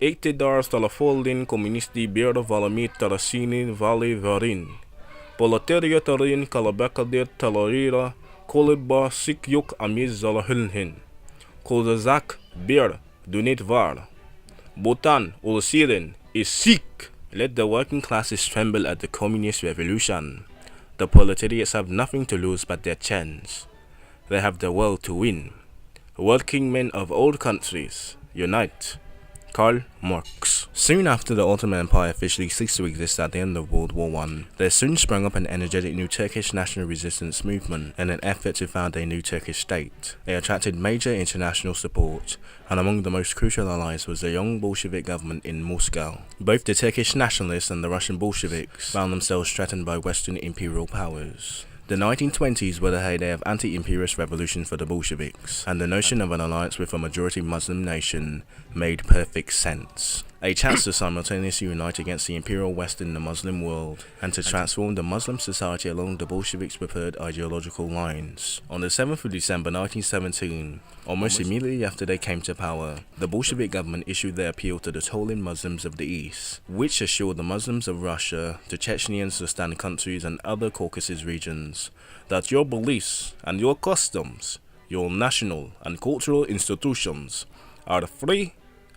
Iktidar talafoldin komunisti bir valami tarasinin vali varin. Proletariatların kalabakadir talarira koleba sikyok amiz zalahülhin. Kozazak bir dunit var. Botan ulsirin is sick. Let the working classes tremble at the communist revolution. The proletariats have nothing to lose but their chance. They have the world to win. Working men of all countries, unite. Karl Marx. Soon after the Ottoman Empire officially ceased to exist at the end of World War I, there soon sprang up an energetic new Turkish national resistance movement in an effort to found a new Turkish state. It attracted major international support, and among the most crucial allies was the young Bolshevik government in Moscow. Both the Turkish nationalists and the Russian Bolsheviks found themselves threatened by Western imperial powers. The 1920s were the heyday of anti-imperialist revolution for the Bolsheviks, and the notion of an alliance with a majority Muslim nation made perfect sense. A chance to simultaneously unite against the imperial West in the Muslim world, and to transform the Muslim society along the Bolsheviks' preferred ideological lines. On the 7th of December 1917, almost immediately after they came to power, the Bolshevik government issued their appeal to the toiling Muslims of the East, which assured the Muslims of Russia, the Chechnya and Sistan countries and other Caucasus regions, that your beliefs and your customs, your national and cultural institutions, are free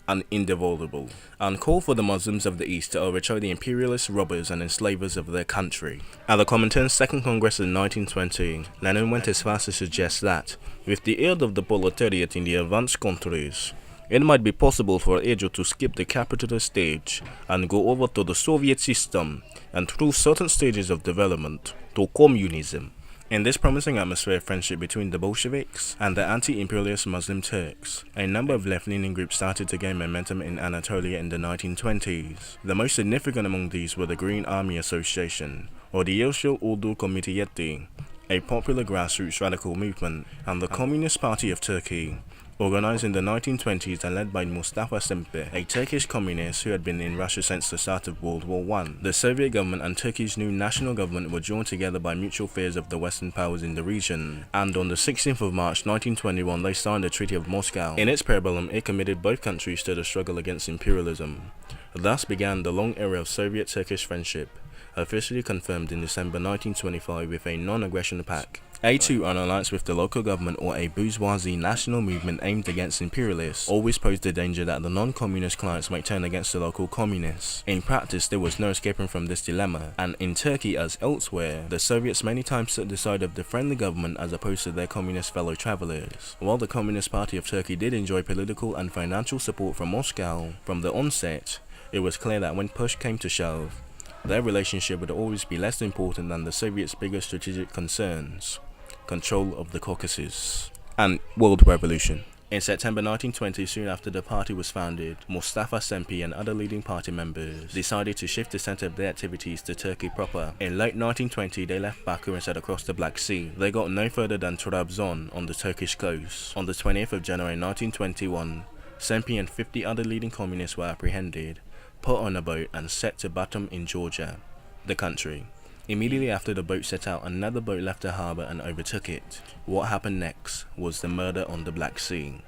and indivisible, and call for the Muslims of the East to overthrow the imperialist robbers and enslavers of their country. At the Comintern's Second Congress in 1920, Lenin went as far as to suggest that, with the aid of the proletariat in the advanced countries, it might be possible for Asia to skip the capitalist stage and go over to the Soviet system, and through certain stages of development, to communism. In this promising atmosphere of friendship between the Bolsheviks and the anti-imperialist Muslim Turks, a number of left-leaning groups started to gain momentum in Anatolia in the 1920s. The most significant among these were the Green Army Association, or the Yeşil Ordu Komitesi, a popular grassroots radical movement, and the Communist Party of Turkey, organized in the 1920s and led by Mustafa Kemal, a Turkish communist who had been in Russia since the start of World War I. The Soviet government and Turkey's new national government were drawn together by mutual fears of the Western powers in the region, and on the 16th of March 1921 they signed the Treaty of Moscow. In its preambulum, it committed both countries to the struggle against imperialism. Thus began the long era of Soviet-Turkish friendship, officially confirmed in December 1925 with a non-aggression pact. A2, an alliance with the local government or a bourgeoisie national movement aimed against imperialists, always posed the danger that the non-communist clients might turn against the local communists. In practice, there was no escaping from this dilemma, and in Turkey as elsewhere, the Soviets many times took the side of the friendly government as opposed to their communist fellow travelers. While the Communist Party of Turkey did enjoy political and financial support from Moscow, from the onset, it was clear that when push came to shove, their relationship would always be less important than the Soviets' biggest strategic concerns: control of the Caucasus and world revolution. In September 1920, soon after the party was founded, Mustafa Kemal and other leading party members decided to shift the center of their activities to Turkey proper. In late 1920, they left Baku and set across the Black Sea. They got no further than Trabzon on the Turkish coast. On the 20th of January 1921, Kemal and 50 other leading communists were apprehended, put on a boat and set to Batum in Georgia, the country. Immediately after the boat set out, another boat left the harbour and overtook it. What happened next was the murder on the Black Sea.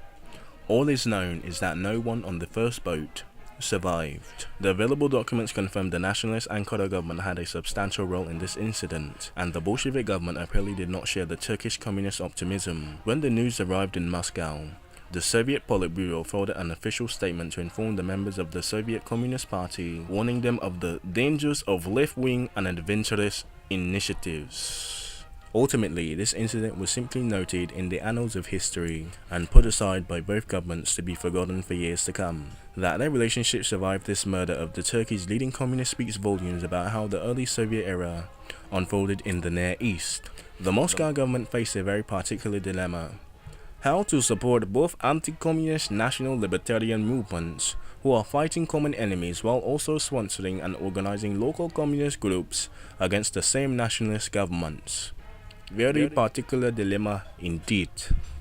All is known is that no one on the first boat survived. The available documents confirm the Nationalist Ankara government had a substantial role in this incident, and the Bolshevik government apparently did not share the Turkish communist optimism. When the news arrived in Moscow, the Soviet Politburo forwarded an official statement to inform the members of the Soviet Communist Party, warning them of the dangers of left-wing and adventurous initiatives. Ultimately, this incident was simply noted in the annals of history and put aside by both governments to be forgotten for years to come. That their relationship survived this murder of the Turkey's leading communist speaks volumes about how the early Soviet era unfolded in the Near East. The Moscow government faced a very particular dilemma: how to support both anti-communist national libertarian movements who are fighting common enemies while also sponsoring and organizing local communist groups against the same nationalist governments. Very particular dilemma indeed.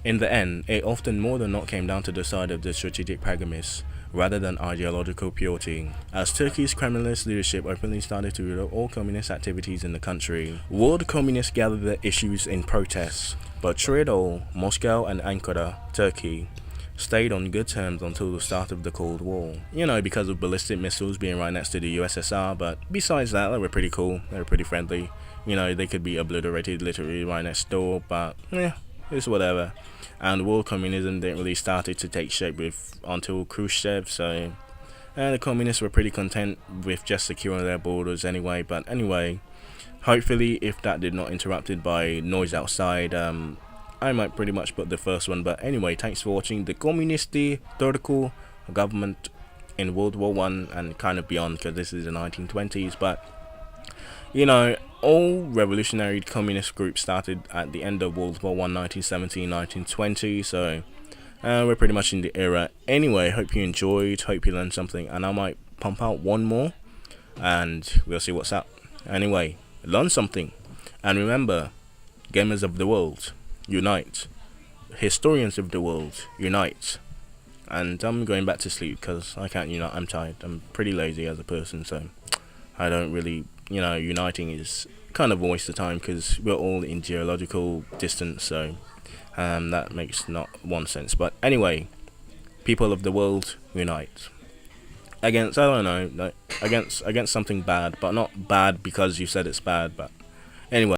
In the end, it often more than not came down to the side of the strategic pragmatists rather than ideological purity, as Turkey's Kremlinist leadership openly started to revoke all communist activities in the country. World communists gathered their issues in protests, but through it all, Moscow and Ankara, Turkey, stayed on good terms until the start of the Cold War. You know, because of ballistic missiles being right next to the USSR, but besides that, they were pretty cool, they were pretty friendly. You know, they could be obliterated literally right next door, but yeah, it's whatever. And world communism didn't really started to take shape with until Khrushchev, so the communists were pretty content with just securing their borders anyway. But anyway, hopefully if that did not interrupted by noise outside, I might pretty much put the first one. But anyway, thanks for watching the communist theoretical government in World War One and kind of beyond, because this is the 1920s. But you know, all revolutionary communist groups started at the end of World War One, 1917, 1920. So we're pretty much in the era. Anyway, hope you enjoyed, hope you learned something, and I might pump out one more and we'll see what's up. Anyway, learn something, and remember, gamers of the world, unite. Historians of the world, unite. And I'm going back to sleep because I can't unite. I'm tired. I'm pretty lazy as a person, so I don't really, you know, uniting is kind of a waste of time because we're all in geological distance, so that makes not one sense. But anyway, people of the world, unite against, I don't know, like, against something bad, but not bad because you said it's bad. But anyway.